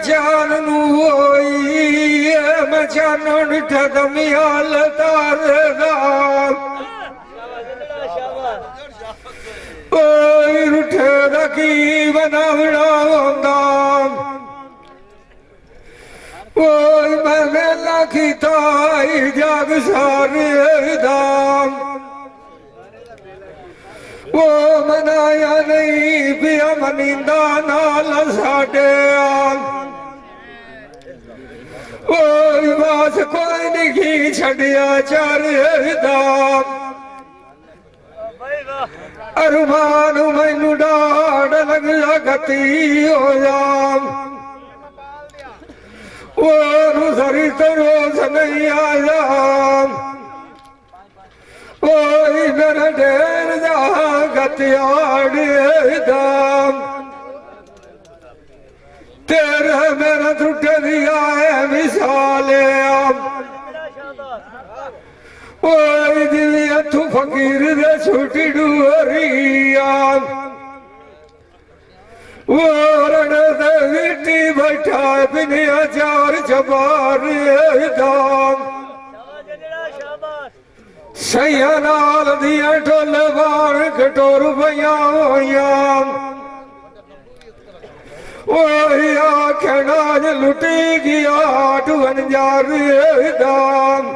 जान होई मैं जानन ठदमियाल तारदार ओए रुठे रखी बनावना होंदा ओए मैं लाखी ताई जाग सारे दाम वो मनाया नहीं पिया मनिंदा नाल साडे ओए बास कोई नहीं छड़िया चार दाम अरमान मैनू डाढ़ लग गति हो जाम वो सरी तो रोज नहीं आया ओए मेरा ढेर जा गतियाड़ दाम तेरा मेरा टूट दिया है मिसाल ओए दिवी तू फकीर दे छुटी डूरिया वो रण दे विटी बैठा बिनिया चार चबार दाम सैया नाल दिया ढोल बार कटोर पइया होइया ओए आखना लुटी गया 58 दाम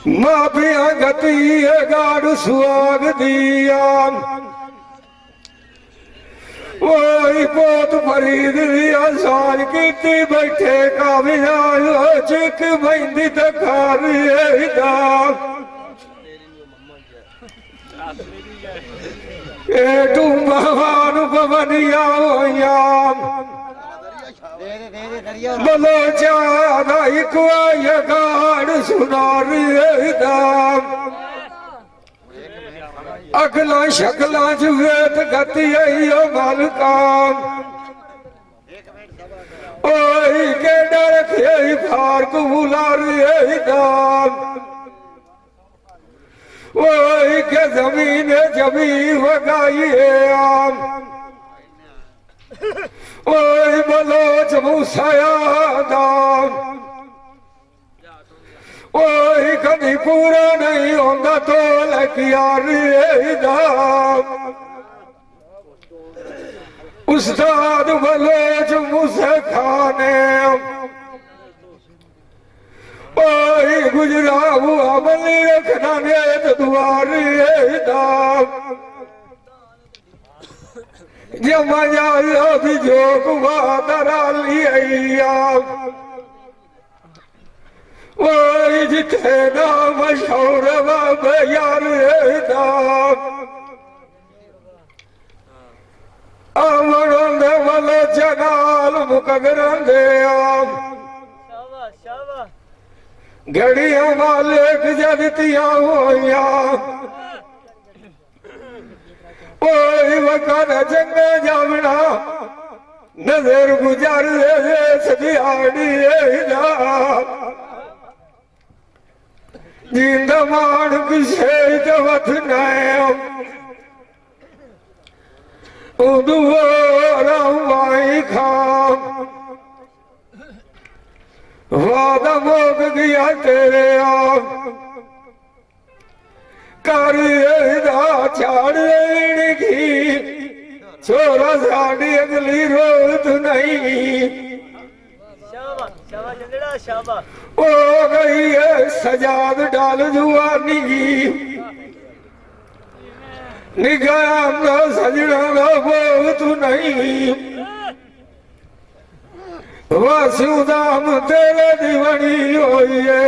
माफिया गति गाड़ सुहाग दिया ओए पोत फरीद दिया साल की बैठे कामयाब चिक बंदी तकार टूमान पवनिया होया बलोचा गाड़ सुनार दाम अगला शकला जुवेत गति मालकाम ओए के डर खे फारक बुलार दाम ओए के जमीन जमी वगाई आम ओए बलोच मूसाया दाम ओए कभी पूरा नहीं होता तो लकियार दाम उस्ताद बलोच मुझसे खाने ओए गुजरा हुआ बली रखना नेत द्वार दाम जमा जाया भी जोक वादरा लिया ओए जिथे ना मशहूर बाबा यार दाम अमरों दे वाले जगाल मुकदरां दे आम घड़ियां मालिक जदतियां होया ओए वकर जंगा जावना नजर गुजार सदियाड़ी जिंदा मान पिछे जवत नया उदुआई खाम वादा मोग गया तेरे आप कर छाड़ की छोरा साड़ी अगली रोत नहीं ओ गई है सजाद डाल जुआनी निगाह सजना का बहुत नहीं वासुदाम तेरे दीवानी होई है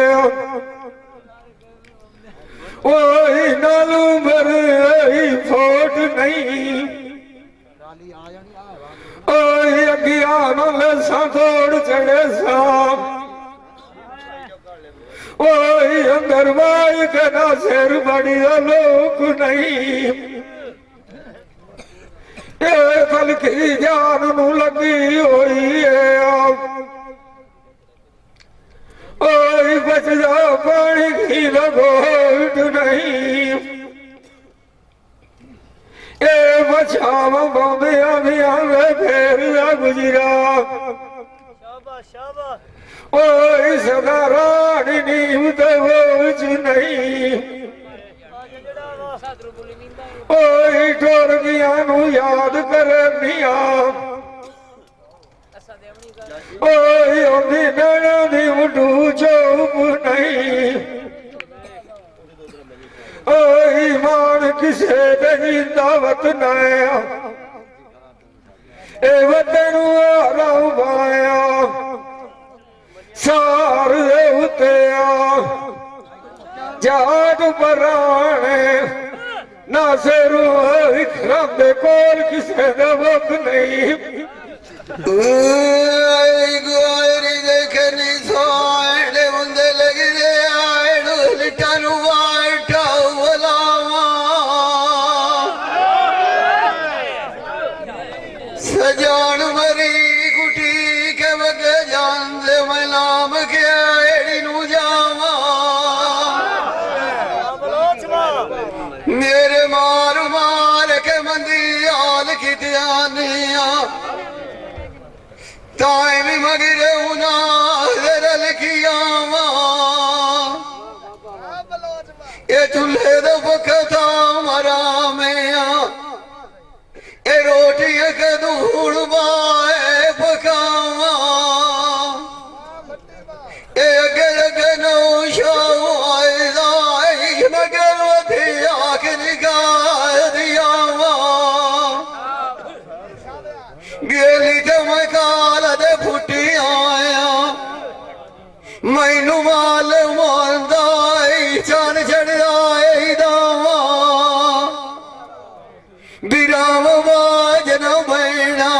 ओही नालू मरे फोट नहीं ओही अज्ञान लसा तोड़ चढ़े साम ओही अंदर वाई के ना सिर बड़ी लोक नहीं फल की जान नू लगी हुई है ओए बच जा पानी की लगोट नहीं ए छाव बौंदिया दिया वे फेर गुजरा ओए सदा रानी नीमत होच नहीं ओए टोरगिया नू याद करनिया ओए ओंदी नैना दी उडू चौप नहीं ओए मान किसे दी दावत नया ए वतन आराम पाया सार उते जाट पराने ना सेरू इकराम दे कोल किसे दा वक्त नहीं गोरी देखनी सोने मुंदे लगदे आड़ू लिटानू वाटा वलावा सजान मरी कुटी के वग जानदे मैं नाम के एड़ी नू जावा मेरे मार मार के मंदी हाल की ध्यानिया टाइम मगरे उना रल किया ये चूल्हे दा बखता मरा में ए रोटी के धूड़ बाए पकावा ए अगे अगे नौशाई मगर वधी आख निगाह दिया गेली तो मैं काल दे फुटी आया मैनू माल मानदाई चान चढ़ाए दावा बिराम बाज न बैना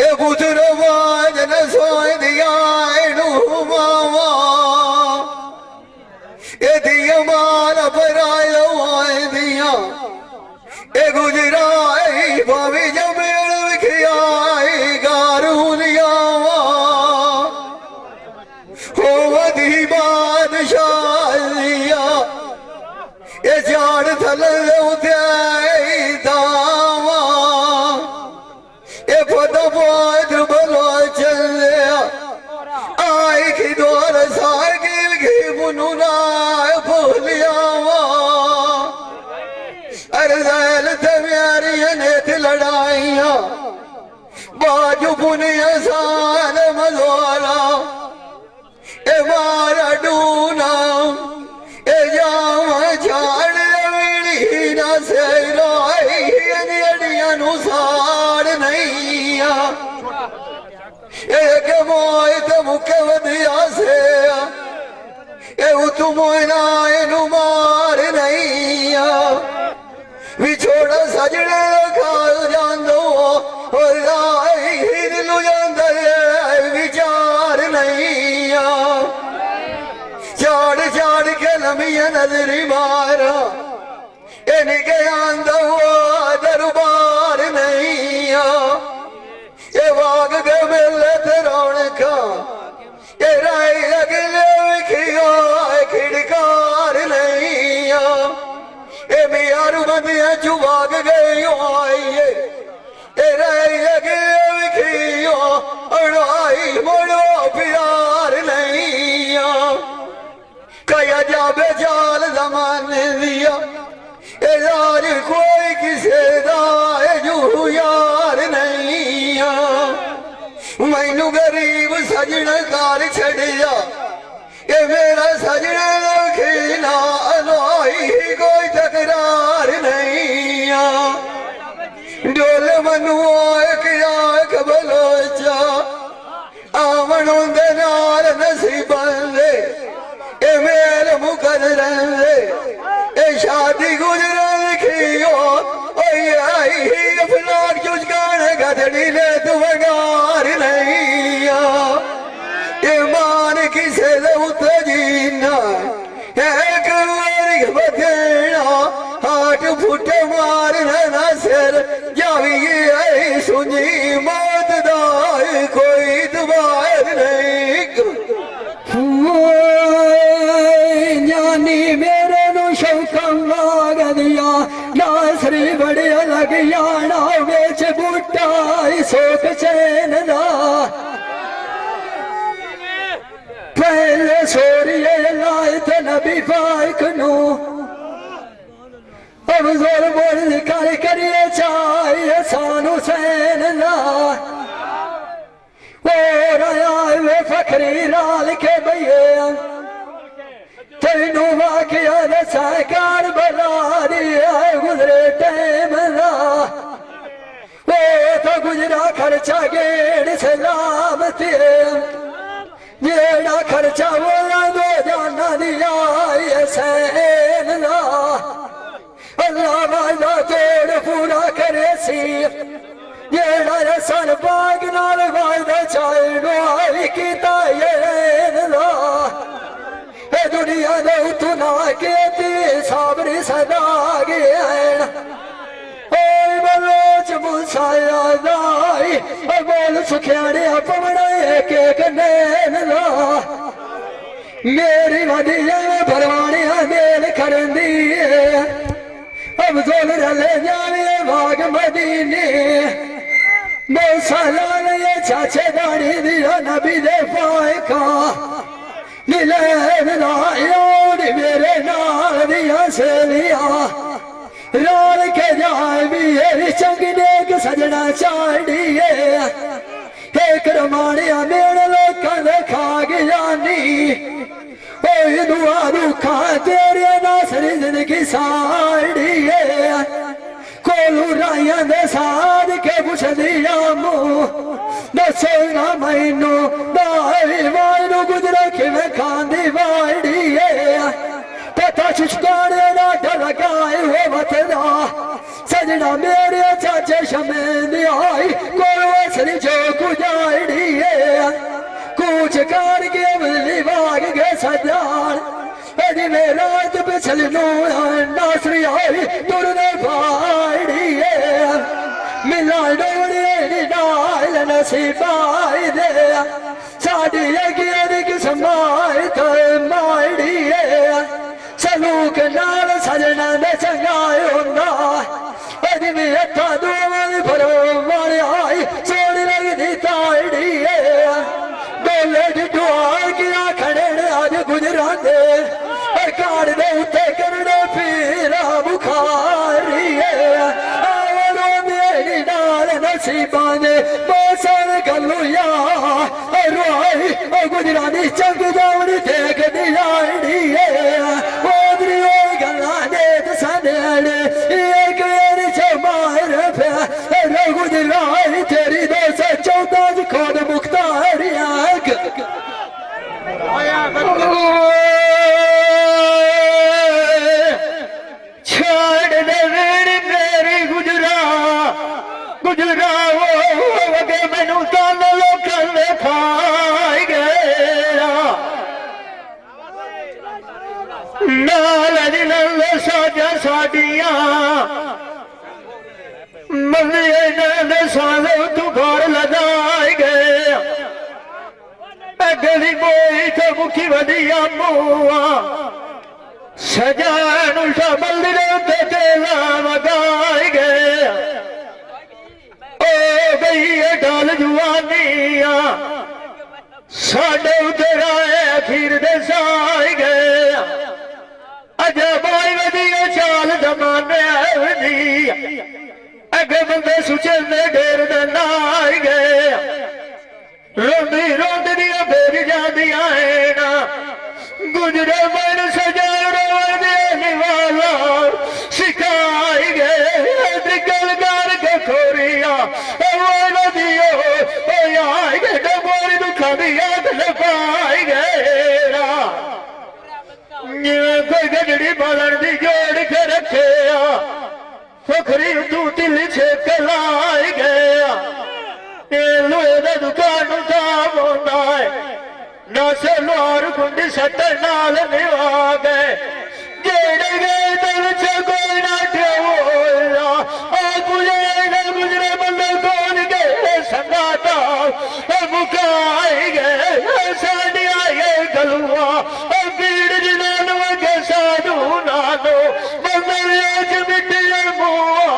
ए पुत्र बाज न सोए दिया मावा ए दिया माल पराया आए दिया ए गुजराई भावी जमेड़ विखियाई गारूलिया हो वधी बादशाहिया ए जाड़ थल उते दावा ए पता पाद भलो चलिया आई की द्वार सागी की मुनुना भूलिया अरज़ैल तम्यारी नेत लड़ाइया बाजू पुनिया साल मजोला ए मारा डूना ए जावा झाड़ लवड़ी ना से रोई अड़िया नु साड़ नहीं एक मोए तो मुके वधिया से ए उतु मोना नु मार नहीं विछोड़ा सजने खा जांदो लू जांदा विचार नहीं चाड़ चाड़ के लमिया नजरी मारा इनके आंदो दरबार नहीं ये वाग के मिले रौनका ये राय अगले विखियो खिड़कार नहीं ए मियारू बंदिया चुबाग गई आइए तेरा लगे विखियो अड़ाई मोड़ो प्यार नहीं कया जाबे जाल जमाने दिया ए यार कोई किसे दाए जू यार नहीं मैनू गरीब सजन कार छड़िया ये मेरा सजना खीना अलोई कोई तकरार नहीं डोल मनु एक आख बलोचा आवन दे नाल नसीबन दे ए मेरे मुकर रहे ए शादी गुजरा लिखियो ओए आई फलाक जुजगान गधड़ी ले तू वगार नहीं ईमान किसे उते जीना एक बार बदेना हाथ फुटे मारना सिर जावी आई सुनी मौत दा कोई दुबार नहीं जानी मेरे नु शौकम लाग दिया ना नसरी बड़े अलग याना बेच बूटा सोख चैन दा पहले सोरिए लाए थे नबी पाक नू अब जोर बोल निकाल करिए चाहिए सानू सैन दा और आया वे फखरी राल के भैया तेनू वाकिया दसा कार बला दिया गुजरे टाइम दा वो तो गुजरा खर्चा गेड़ सलामती जेड़ा खर्चा बोला दो जाना दिया ये सैन दा अल्लाह वादा तोड़ पूरा करे सी जेड़ा रसन बाग नाल वादा चाहे दुआई कीता ये दा ए दुनिया दे तू ना के ती साबरी सदा गया ओए बलोच मुसाया दाई ओ बोल सुखियाड़े अपना एक एक नैन दा मेरी वडिया भरवानी मेल करंदी अब जोल रले जावे बाग मदीने मौसलाल ये चाचे दाड़ी दिया नबी दे पाए का मिले नायोड़ मेरे नाल दिया सेलिया राल के जाए भी ये चंगने के सजना चाड़िए एक रमानिया मेरे लोकां दे खा गया नी ओए दुआ दुखा तेरे नासरी जिंदगी साड़िए कोलू राया दे साध के पुछ दिया मुँह दसो ना मैनू दाई वायनू गुजरा कि मैं खांदी वाड़िए पता छुछकाने ना डर लगाए हो मतदा सजना मेरे चाचे शमेंदी आई कोई असली जो गुजाड़िए कुछ कार के बिल्ली बाग के सजान एडी में रात पिछली नू नासरी आई तुरने फाड़िए मिला डोड़ी नाल नसीबाई दे साड़ी अगियर की समाई तो माड़िए सलूक नाल सजना ने चंगाई होंदा एडी में अथा दूवल भरो मारे आई सोनी लगदी ताड़िए डोले डिडुआ किया खड़े आज गुजरा दे कार दे उते करने पीरा बुखारिए आवरो मेरी नाल नसीबा ने मौसम गलुया रोई ओ गुजरा दी चंग जावड़ी देख दियाड़िए ओदरी ओ गल्ला दे सनेड़े एक वेर चमार पे रो गुजरा तेरी 214 खोद मुख्तारिया छाड़ दे मेरी गुजरा गुजरा वो अगे मैनू तन लोकां ने खाई गया नाल नल साजा साडियां मल्ले नल साले तू घर लगाई गया गली बोई तो मुखी वधिया मुआ सजान उल्टा बल्ले ते तेला वगाई गया ओ गई डाल जुआनिया साडे उतर आए अखीर दे साई गया अजा बोई वधिया चाल जमाने दी अगे बंदे सुचे ने ढेर दे नाई गया रोंदी रोंदी दिया फेरी जादिया है ना गुजरे बन सजाड़ निवाला सिखाई गए गल कर के खोरिया दियो आई गए डबोरी दुखा दिया पाई गए कोई गजड़ी बालन दी जोड़ के रखे फखरी तू तिल छेक लाई गया लोहे दुकान होंदा है नसे लोर गुंडी सट नाल निवा गए जेड़े गए दिल च कोई ना ठेवोया गुजरे बंदे कौन गए संगाता मुकाई गए साड़ी आए गलुआ भीड़ जिन्होंने के साधु नानो बंदे मिट्टी मुँह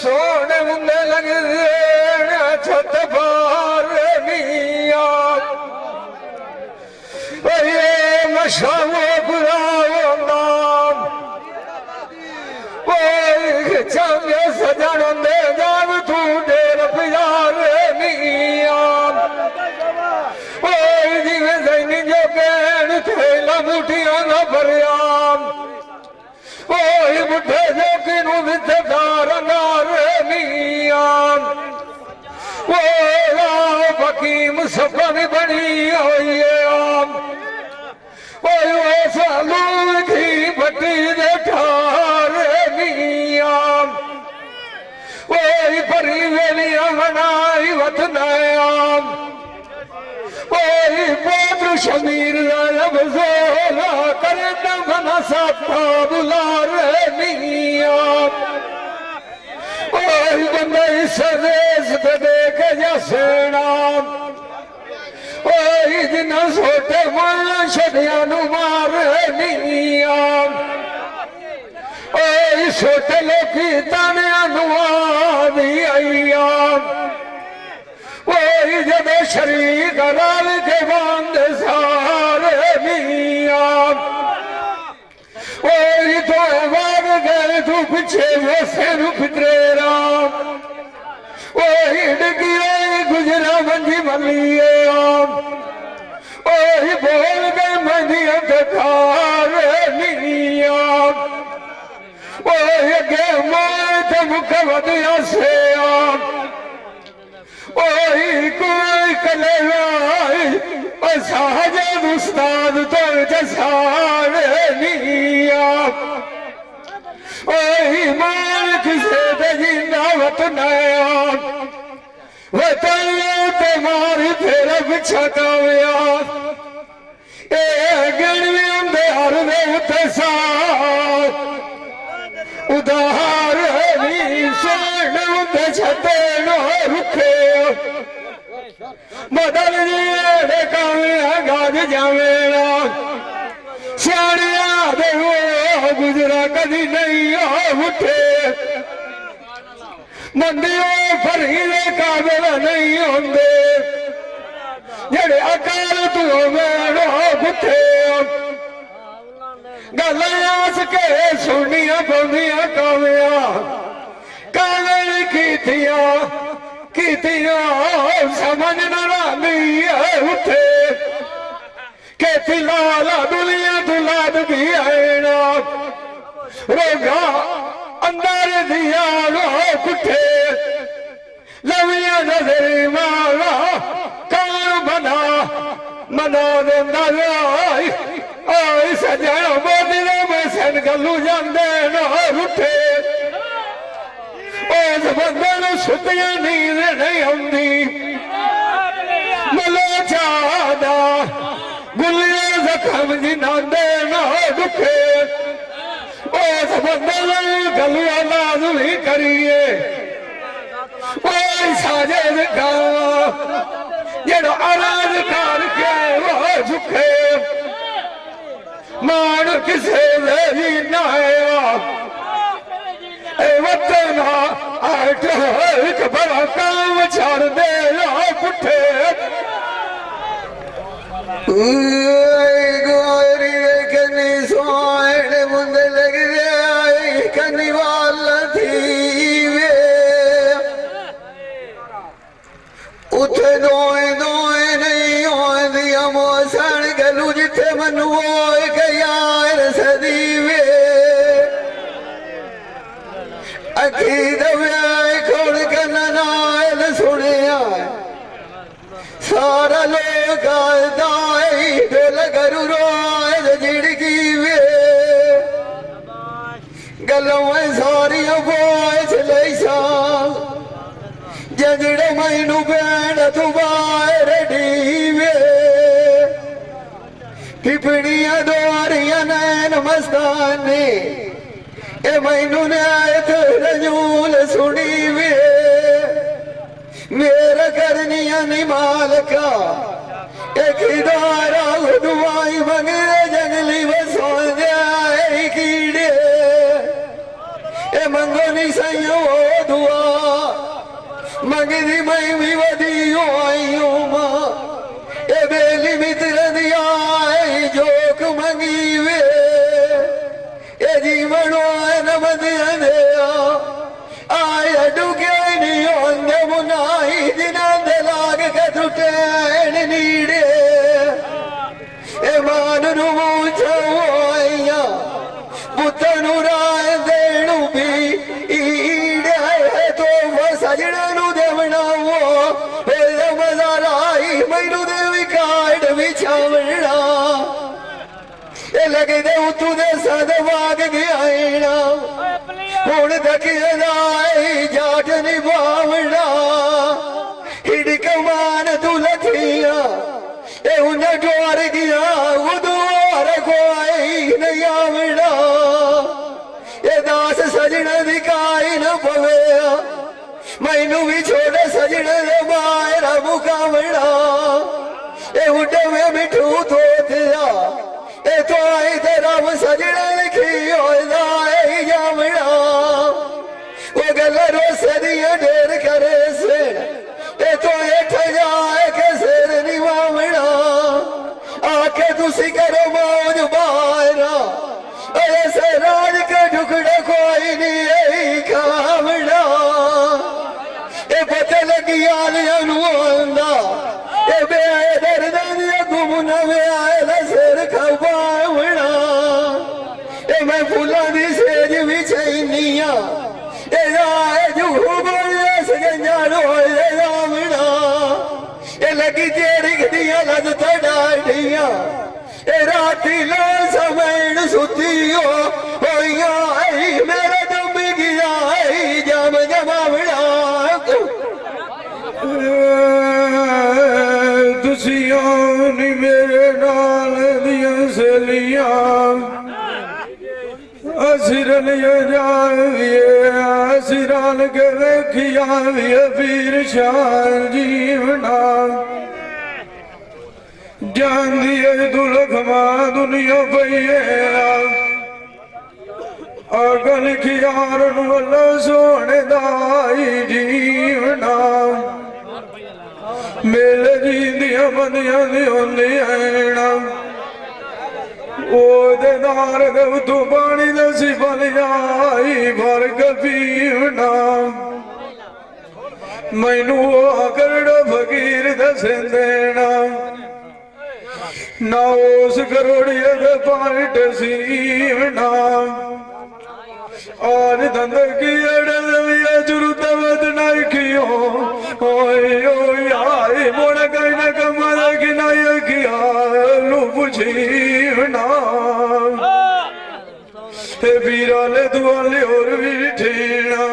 सोने मुंडे लगे छत पार मिया मशाओ बुराओ नाम चांगे सजन दे जान तू डेर प्यार मिया जिवे सैनी जो कैन थैला मुठिया न भरियाम बुढ़े जो किनू विचकार नार मियां फकीम सफन बनी हुई आम सालू की भट्टी दे ठार मियां भरी वेलियां बनाई वतनायाम पोत्र शमीर बजोला करे दफना साता बुलार मियां बंदा सदेश देख जसेना जिन्ना सोटे मन छड़िया मार मियां छोटे लोकी तानिया दी आईया जब शरीर राल के बंद सारे मियां तो बार गए तू पीछे वैसे फितरे राम डिगी गुजरा मंजी मलिए बोल गए मंदिया ठार मियां अगे मात मुख वधिया से कोई कले साजद उस्ताद तो जसार मियां मालिक से जिंदा वतनाया वतन ते मारी फिर पिछा कामया गणवी उन्दे हर दे उत्ते सा उधार सोन उन्दे छते नो रुखे बदल जी कामया गाज जावेला सियाणिया दे गुजरा कदी नहीं उठे मंदियों फरीले काबिल नहीं होंगे जेड़े अकाल तू मेड़ो गुथे गलास के सुनिया पौंदिया कामया कागल कीतिया समझ न लाली उठे के लाला दुनिया दुलाद भी आएना रोगा अंदर दिया लो कुठे लविया नजर माला कौन बना मना देंदा आई सजन बोदिले में सन गलू जांदे न उठे इस बंदे नूं सुतिया नींद नहीं आउंदी मलो चादा गुलिया जखम जिनांदे ना दुखे उस बंदे गलुआ लाजमी करिए साजिद का जड़ो आराज करके वो झुके मान किसे भी ना वतना आठ एक बड़ा काम छड़ दे पुठे गोरी कनी सोण मुंद लग रहा कनी वाला थी वे उथे दोए दोए नहीं होंदिया मोसण गलू जिथे मनु होए यार सदी वे अखी दव्या खोड़ कन नाल सुनिया सारा लोग दाई ढोल गरु रोए जिड़की वे गलों सारी बोझ लैसा जजड़े मैनू बैण तू बाहर ढीवे पिपड़ियां दोरियां नैन मस्ताने ए मैनू न्यायत रजूल सुनी वे मेरा करनिया नी मालका एक दारा दुआई मंगे जंगली बसो जाए कीड़े ए मंगो नी सयो दुआ मंगदी मैं भी वदी आईओ मां ए बेली मित्र दिया जोक मंगी वे ए जीवनो नमद अंधेया आया डुके नहीं होंदे मुनाई जिना दे लाग के टूटे नीड़े ए मान नु मूछो आईया पुतनु राय देणु भी ईड़े तो वो सजड़ा नु देवना वो मजा लाई मैनू देवी काट बिछावना ए लगे दे तू दे सद वाग गया हुण तक जाट निभावना हिड़क मान तू लथिया ए उन डोर गया उदोर कोई नहीं आवना ए दास सजना दिखाई न पवे मैनू भी छोड़े सजने दे बाहर मुकावना ए उड्डे में मिठू थोतिया ए तो आई ते रब सजने लिखी होदा ए जावना वो गल रोस दिया ढेर करे से ए तो हेठ जाए के सिर निवावना आके तुसी करो मौज बाहरा ऐसे राज के टुकड़े कोई नहीं खावना ए पते लगी आलिया नुआंदा ए बेदर्द दिया गुमना में आए सिर खवावना ए मैं फूलों दी सेज भी छैनिया ए आए जुहू बोलिया सगंजा रोए जावना ए लगी तेरी गदिया लद तो डाढ़िया ए राती लो समय सुतियो होइया मेरा दम गया जम जमावना तुसियां नी मेरे नाल दियां सलियां असिरन जाविए असिरन के वेखिया वीर शाह जीवना जानदी है दुलख मां दुनिया पईए अगल खियार अल्लाह सोने दाई जीवना मेले जींदियां बंदियां दी होंदी ऐना ओदे दार दे तू पानी दसी बलियाई फर्क पीवना मैनू करड़ फकीर दसे देना ना उस करोड़िया दे पाट सीवना और धंध की अड़विया जुरुत बदना कियो ओए ओए आई मोड़ कई न कमर की नाय किया लू पुछीवना ते वीरा ले दुआले और भी ठीना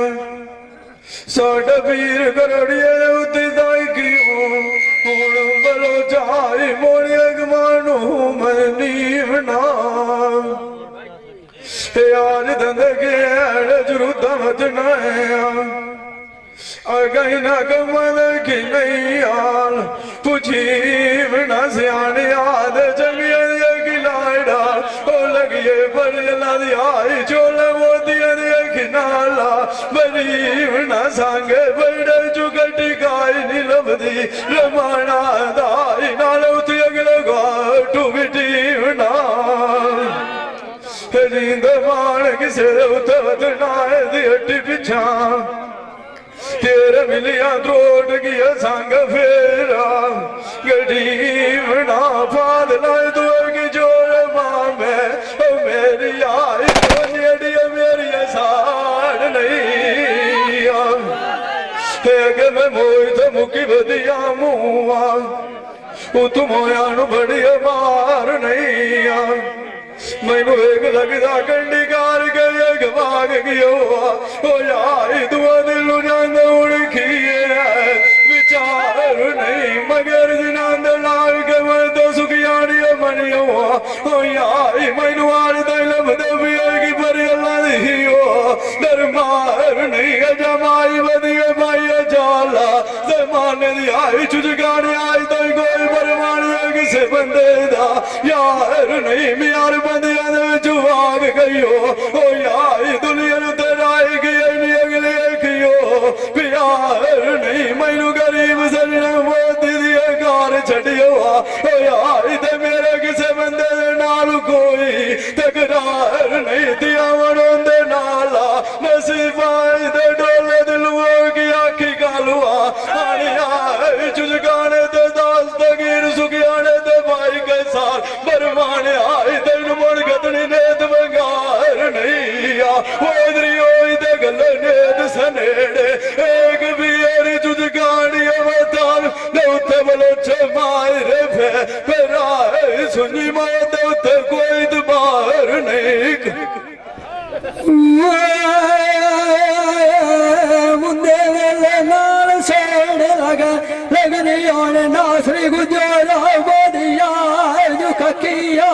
साडा वीर करोड़िया उत्ते दाई कियो ਹੁਣ ਬਲੋ ਜਾਈ ਮੋੜ ਅਗਮਾਨੂ ਮਨੀਵਨਾ ਯਾਰ ਦੰਦ ਗਿਆ ਜਰੂਦਾ ਵਜਨਾਇਆ ਅਗਈ ਨਾ ਕਮਲ ਕੀ ਨਹੀਂ ਆਲ ਪੁੱਛੀ ਬਿਨਾ ਸਿਆਣੇ ਆਦ ਚੰਗੀਆਂ ਦੀ ਲਾੜਾ ਉਹ ਲਗੀਏ ਬਰਲਾ ਦੀ ਆਈ ਚੋਲ ਮੋਤੀਆਂ ਦੀ ਕਿਨਾਲਾ ਬਰੀ ਬਿਨਾ ਸੰਗ ਬੜ ਚੁਗਟੀ ਗਾਈ ਨੀ ਲਬਦੀ ਰਮਾਣਾ ਦਾਈ ਨਾਲ ਉਤੇ ਅਗਲੇ ਗਾਟੂ ਬਿਟੀ ਬਿਨਾ ਰੀਂਦ ਮਾਣ ਕਿਸੇ ਉਤੇ ਵਦਨਾਏ ਦੀ ਹੱਟੀ ਪਿਛਾ तेरे मिलिया त्रोट गया संग फेरा गरीब ना फाद लाए तू की जोर मां में ओ मेरी आई तो नेड़िया मेरी साड़ नहीं आ मैं मोई तो मुकी बदिया मुआ ओ तुम होया नु बड़ी मार नहीं आ मैनू एक लगदा कंडी कार गए गवाग गयो ओ यार दुआ दिल जान उड़खिए विचार नहीं मगर जिनांद लाल के मैं तो सुखियाड़ी मनियो ओ यार मैनू आर दिल बदबिया की पर अल्लाह दियो दरबार नहीं जमाई बदिए भाई जाला जमाने दी आई चुजगाने आई तो कोई परमान किसे बंदे दा यार नहीं यार बंदिया दे जुवाग गयो ओ यार दुनिया नु तराई गई नी अगले कियो प्यार नहीं मैनू गरीब सजना मोती दी कार छड़ियो ओ यार ते मेरे किसे बंदे दे नाल कोई तकरार नहीं दिया वणोंदे नाला नसीबाई दे डोले दिलवा की आखी गालुआ आनिया चुजगाने ते दास तगीर सुखियाने ते भाई के साथ बरमाने आए तेन मुड़ गदनी नेत बंगार नहीं आ ओदरी ओई ते गल नेत सनेड़े एक बीर चुजगानी अवतार ने उते बलोच मारे फेरा सुनी माए ते उते कोई दबार नहीं मुंदे वेले नाल सोने लगा लगनी आने नासरी गुजरा बोदिया जो ककिया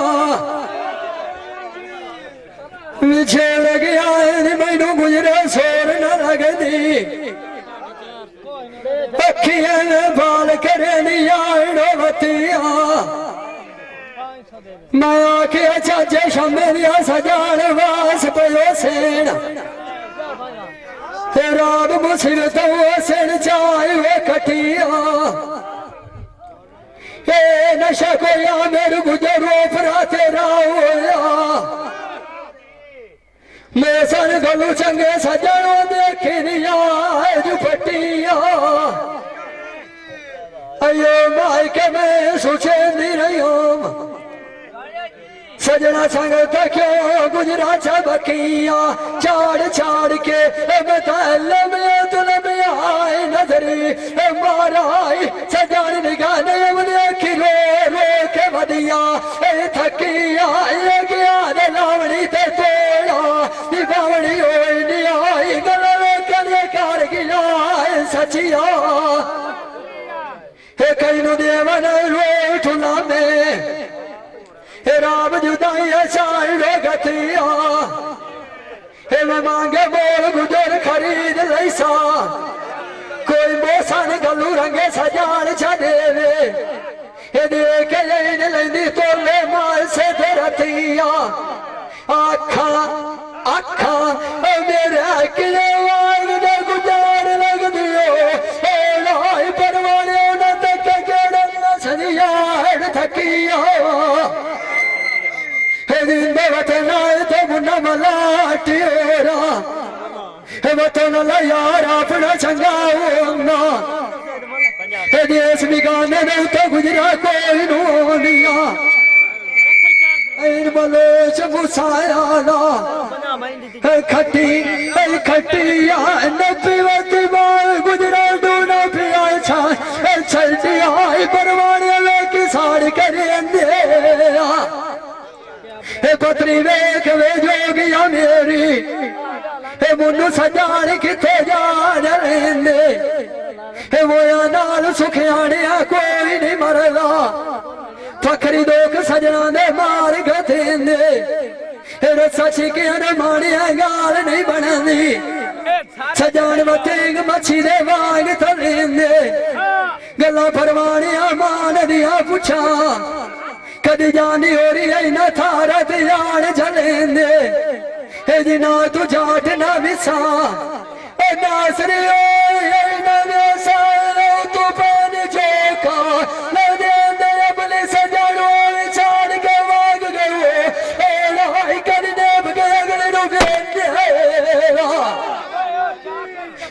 पीछे लगिया मैनू गुजरे सोर न लगदी पखियां ने बाल करे नियाड़ो बतिया मैं आखिया चाचे शमे दिया सजान वास पयो सेन रात मुसीबत सेन चाय वे कटिया ए नशा कोया मेरे गुजरो फरा तेरा होया मैं सन गलू चंगे सजनों देखी निया दुपट्टिया अयो माई के मैं सोचे नहीं रही हूं सजना संग क्यों गुजरा चबकिया चाड़ चाड़ के बतल में तुल में आए नजरी माराई सजान निगाह देखी रो रो के बदिया थकिया गया लावणी ते तोड़ा दीपावली होई नहीं आई गले कदे कर गया सचिया कई देवन रोठुना में राम जुदाई साइडो गतिया मैं मांगे बोल गुजर खरीद लैसा कोई मोसन गलू रंगे सजान छदेवे देख लेन लेंदी तोले माल से रतिया आखा आखा मेरे किले वाग दे गुजार लग दियो लाई परवाने न तक केड़ सनिया थकिया वतन तो मुन्ना मलाटियोरा वतन यार अपना चंगा होना देश बिगाने में तो गुजरा कोई नोनिया बलोच गुसाया खट्टी खट्टिया नपी बाल गुजरा डूना पिया छल्टिया परवाने की साड़ कर अंधेरा पत्री वेख वे जोगिया मेरी मुन्नू सजान किथे जान लेंदे मोया नाल सुखियाणिया कोई नहीं मरदा फखरी दोख सजना दे मार गदेंदे रसा छिकिया ने माणिया गाल नहीं बनदी सजान वतेंग मच्छी दे वाग थलेंदे गल्ला फरमानिया मान दिया पुछा कदी जानी हो रही है ना थारा ते यान झलेंदे ए जिना तू जाट ना विसा ए नासरी ओ ना विसा तू पन जोका ना देंदे अपने सजानो विचार के वाग गयो ए लहाई कर दे बगल नो बेंदे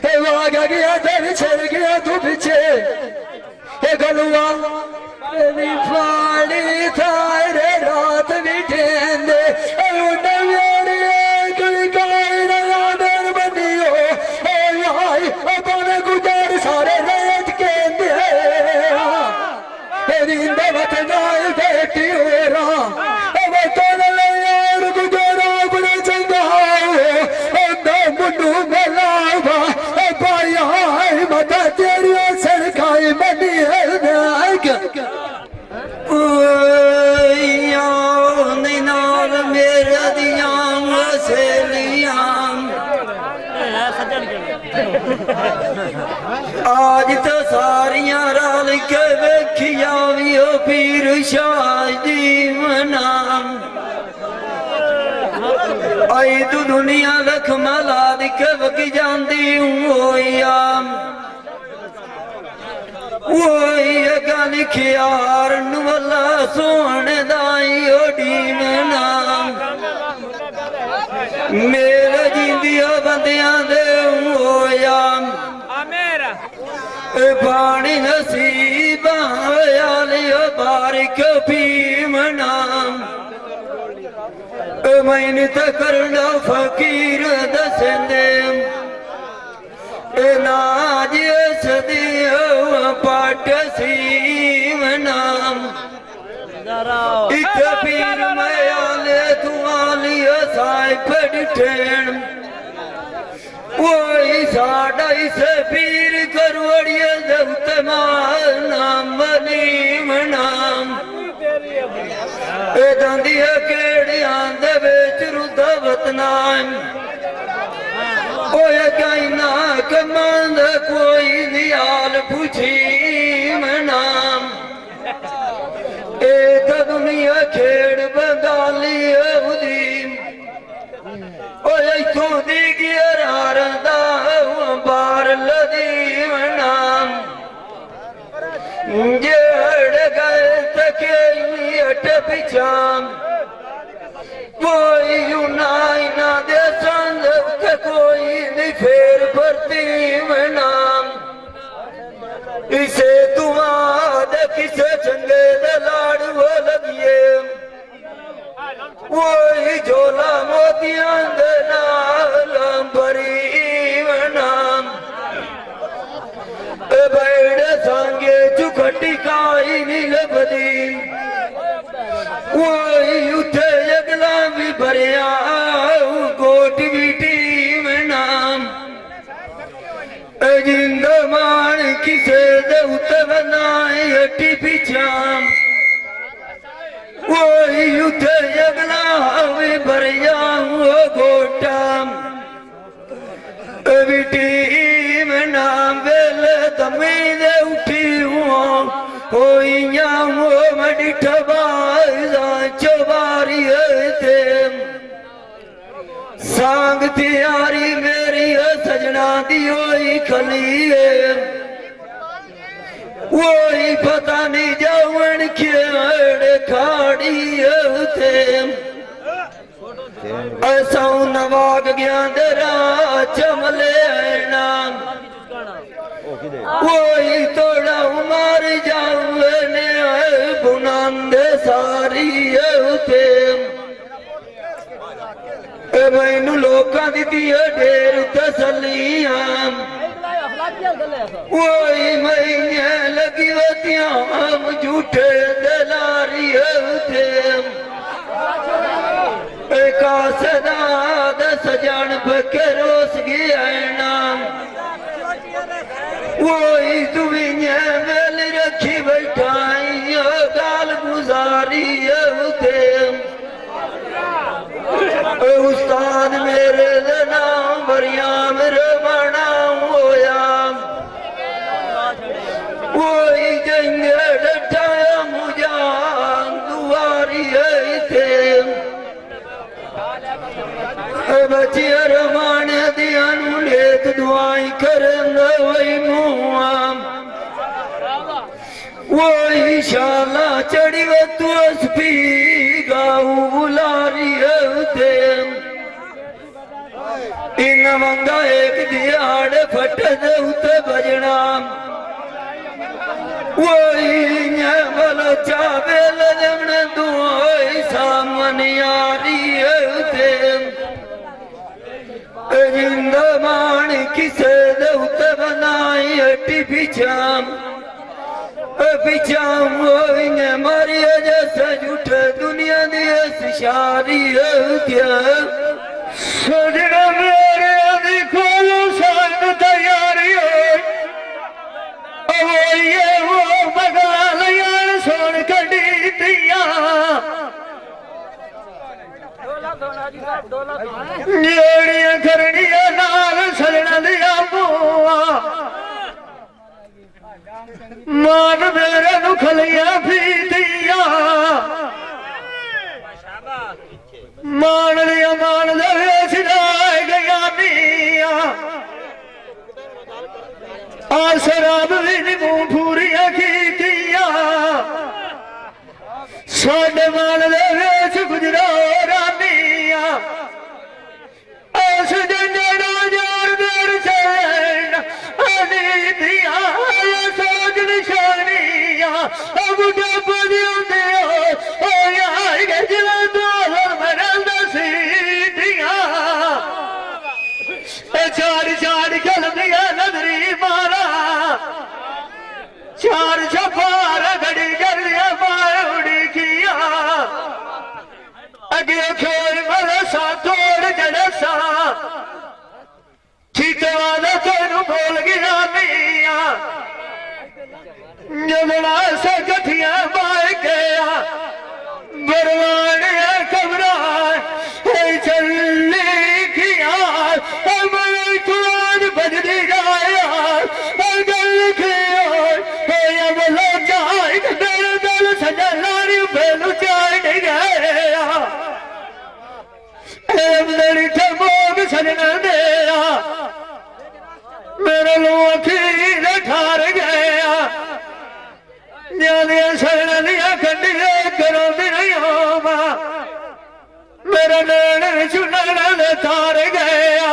ए वाग गया ते छड़ गया तू पीछे ए गलुआ नी फाड़ी थारे रात बिठेंदे उन्हें मेरी कोई कोई नया मेर बनियो ओ हाय अपने गुजर सारे रेत के दे रिंदा वतना बेटी होरा वतन ले यार गुजरा बड़े चंगा ओ मुंडू मलावा भाई हाय मता तेरी सरकाई बनी है मेरा दिया आज तो सारिया रल के वेखिया भी ओ पीर शाह दी मनाम आई तू दुनिया लख मला के वग जाती हूँ गल खियार नवला सोने दाई ओडीन नाम मेरे जिंदिया बंदिया दे होया पानी नसीब लियो बारिक पीम नाम मैंने तो करना फकीर दसेंदे नाज सदियो पाट सीम नाम एक पीर मैं आले तू आलियो साहिब डिठेन वही साडा इस पीर करवड़िया जगत माल नाम नीम नाम दांदिया केड़िया दे विच रुदा वतनाम ओए गाइना कमंद कोई नियाल पूछी मनाम ए तो दुनिया खेड़ बंगाली उदी ओए तू दी गिरारदा बार लदी मनाम जेड़ गए तके अट पिछाम कोई यूनाई ना दे संग कोई नहीं फेर भरती में नाम इसे दुआ दे किसे चंगे दे लाड़ वो लगिए वही झोला मोतियां दे नाल भरी में नाम बैठ संगे चुखटी काई नहीं लभदी वही उठे अगला भी भरिया गोट बीटी में नाम जिंद मान किसे दौत बनाए हटी पिछाम वही उठे अगला भी भरिया गोटा बीटी में नाम बेल दमी दे उठी होइया वो मडी ठबाजा चबारी थे सांग तियारी मेरी सजना दी होई खली वही पता नहीं जावन खेड़ खाड़ी थे ऐसा नवाग गया दरा चमले नाम वही तोड़ा उमर जाने बुनंद सारी थे मैनू लोकां दी ढेर तसलियां वही मैया लगी वतियां हम झूठे दलारी थे का सदा सजन बके रोस गया नाम वही दुनिया मेल रखी बैठाई गाल गुजारी उते उस्ताद मेरे नाम बरियाम रवाना होया वही जंगे डटाया मुझान दुआरी थे बचिया रवाने दिया लेत दुआई करेंगे वही मुआ वही शाला चढ़ी व तू पी गाऊ बुलारी थे इन मंगा एक दिहाड़ फट दे उते बजना वही बलो चावे लजमन तू सामने आ रही थे जिंदा मान किसे दे उते बनाई हटी पिछाम पिछाम वही मारी जैसे झूठ दुनिया दी शारी क्या सजना मेरे अभी खोलो साथ तैयारी हो ये वो बगाल यार सोन कड़ी दिया जेड़ियां करनियां नाल सजना दिया बुआ मान मेरे नु खलिया फीतिया मान लिया मान दे सिराए गया निया आ शराब भी नी मुंह पूरिया कीतिया साडे मान दे वेच गुजरा रानिया ऐस जंजरा जार देर चैन अनी दिया सोच निशानिया अब डब दिया ओ यार गजला दोहर मरल दसीदिया चार चार गल दिया नजरी मारा चार छपार घड़ी कर दिया मारूड़ी किया अगे खेल मलसा तोड़ जड़सा चीते वाला तेनू बोल गया मिया जबड़ा से गठिया मार गया बरवाने कमरा चलने किया मेरे कुआन बजने जाया गल किया बोलो जाए मेरे दल सजा लारी बेलू जाए गया मेरी ठमोग सजना दिया मेरे लोग ठार गया ज्यादा सजना दिया कंडिया करो नहीं होगा मेरा नैन चुनर तार गया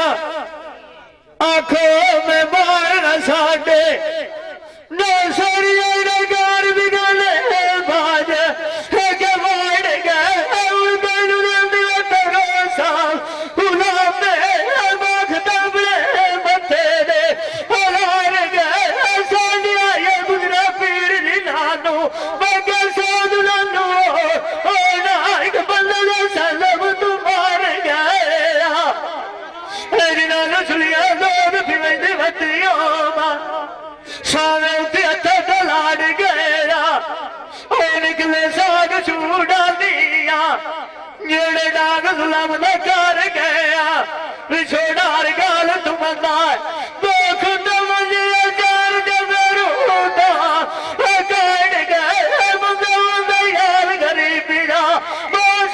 आंखों में मारना साडे न सरिया गार भी गले बाज के मार गए मैनू दिया करो साफ गुलाम में मख दबले मथे दे हार गए साडिया ये गुजरा पीर नी नानू मैं के साध नानू ओ नाइक बल्ले सलम तू मार गया तेरी नानू सुनिया लोग फिर बतियों सावे ते लाड़ गया निकले साग छूड़ा दिया जेड़े डाग गुलाम न कर गया छोड़ार गाल तू बंदा दुख मुझे जार जरूर कर गए मुंदा यार गरीबी जा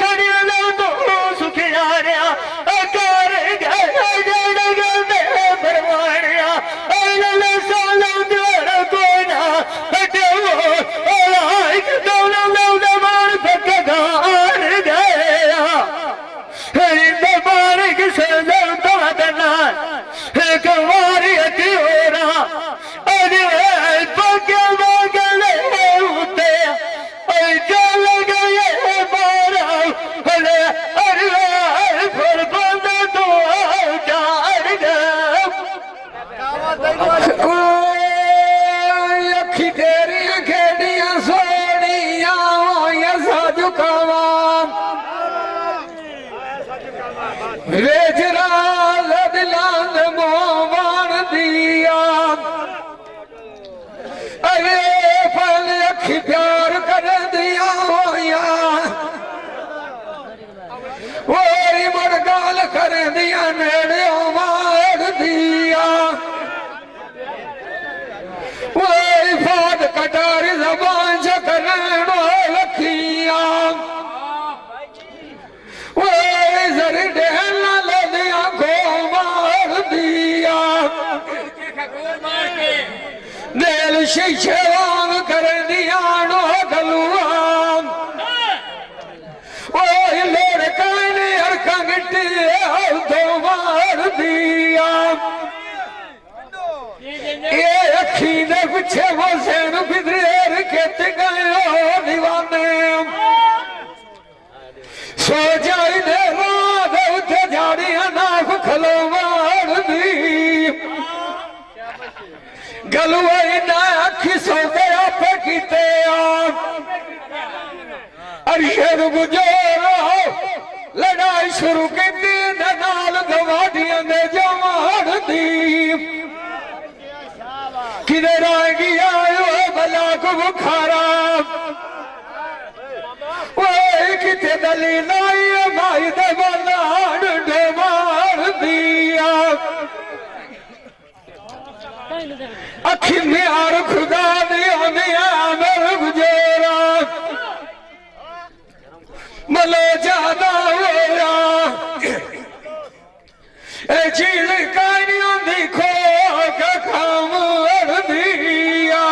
सड़िया लो तू सुखिया रहा कर गए जेड़े गए परवानिया साला ओए मुड़ गाल कर दिया नेड़े मार दिया ओए फाद कटारी जबान चकनो लखिया ओए जरी डेला ले दिया को मार दिया दिल शीशे वांग कर दिया नो गलुआ ओए लोड़ काने अरका गिट्टी तो मार दिया ये अखी ने पीछे वसेन बिदरेर के गयो दीवाने सो जाई ने रात उठे झाड़ियां नाक खलो मार दी गलुआई ना अखी सो गया पे कीते अरशद गुजरो लड़ाई शुरू की नाल गवाडियां ने जमाड़ दी किधर आ गया भला को बुखारा ओए किथे दलील आई भाई दे बलाड मार दिया अखी म्यार खुदा दिया मेरे गुजरा मलो ज्यादा होया ए चीज कानियों देखो का खाम दिया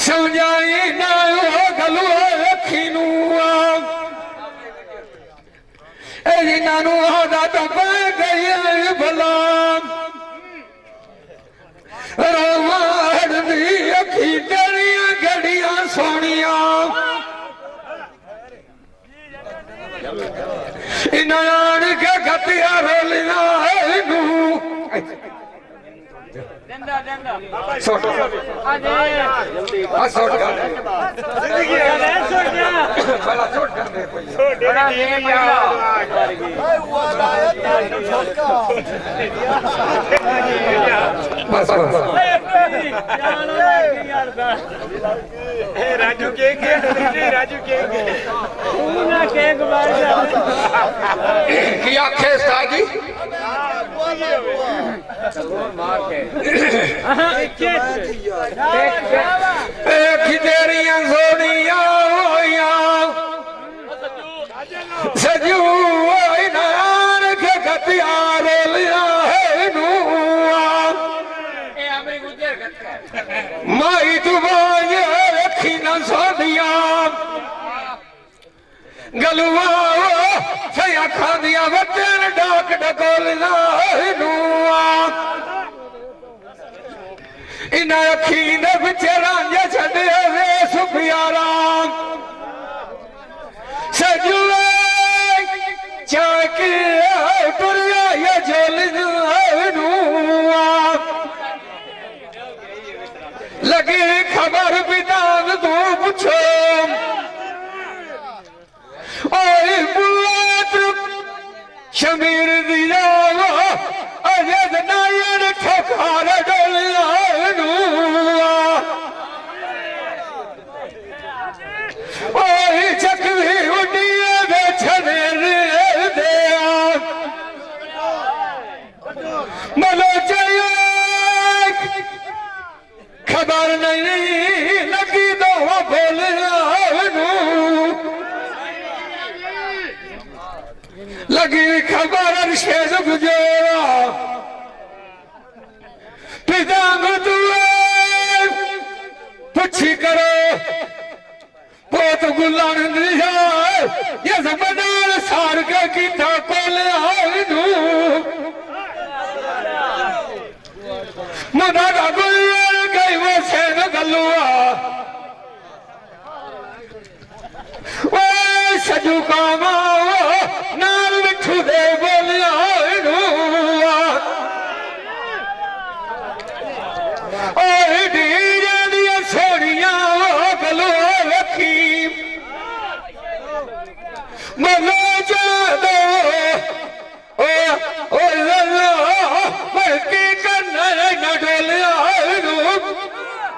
समझाई ना हो गलू अखीनू ए नानू होदा तो पै गई भला रोमाड़ दी अखी तेरिया गड़ियां सोनिया इनान के गतिया रोलिया राजू के की आखे साजी तेरिया सोनिया सजू नान के गतिया रोलिया माई तू रखी न सोनिया गलुआ सया खादिया बच्चन डाक डकोलना इन अखी ने पिछे रांझे छड़े वे सुफियारा सजुए चाके टुरिया ये झोलना लगी खबर बिदान तू पूछो शमीर दिया अजद नायर ठकार डोलिया चकवी उड़िए बेचने दिया मलो चाहिए खबर नहीं लगी दो बोलिया लगी खबर अरशद गुजरा पिता पुछी करो पोत गुलान दिया ये